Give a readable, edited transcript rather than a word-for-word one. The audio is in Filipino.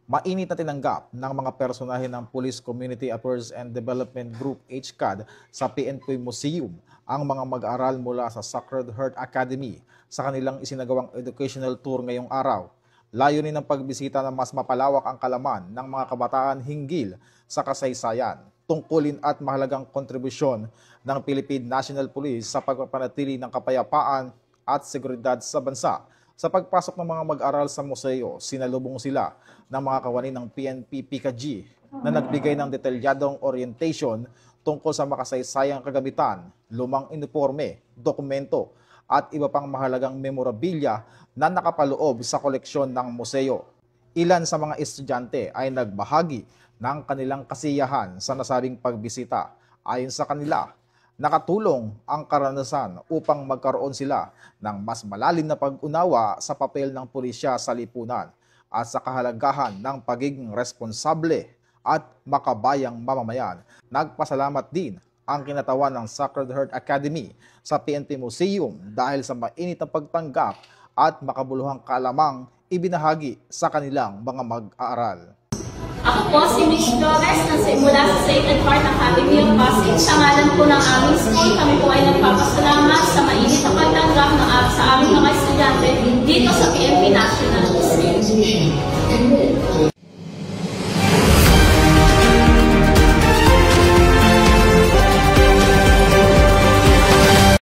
Mainit na tinanggap ng mga personahe ng Police Community Affairs and Development Group HCAD sa PNP Museum ang mga mag-aaral mula sa Sacred Heart Academy sa kanilang isinagawang educational tour ngayong araw. Layunin ng pagbisita na mas mapalawak ang kalaman ng mga kabataan hinggil sa kasaysayan, tungkulin at mahalagang kontribusyon ng Philippine National Police sa pagpapanatili ng kapayapaan at seguridad sa bansa. Sa pagpasok ng mga mag-aral sa museo, sinalubong sila ng mga kawani ng PNP PKG na nagbigay ng detalyadong orientation tungkol sa makasaysayang kagamitan, lumang uniforme, dokumento at iba pang mahalagang memorabilia na nakapaloob sa koleksyon ng museo. Ilan sa mga estudyante ay nagbahagi ng kanilang kasiyahan sa nasabing pagbisita. Ayon sa kanila, nakatulong ang karanasan upang magkaroon sila ng mas malalim na pag-unawa sa papel ng pulisya sa lipunan at sa kahalagahan ng pagiging responsable at makabayang mamamayan. Nagpasalamat din ang kinatawan ng Sacred Heart Academy sa PNP Museum dahil sa mainit na pagtanggap at makabuluhang kalamang ibinahagi sa kanilang mga mag-aaral. Ako po si Miss Flores mula sa Sacred Heart Academy of Pasig. Sa ngalan po ng aming school, kami po ay nagpapasalamat sa mainit na pagtanggap sa aming mga estudyante dito sa PNP National Museum.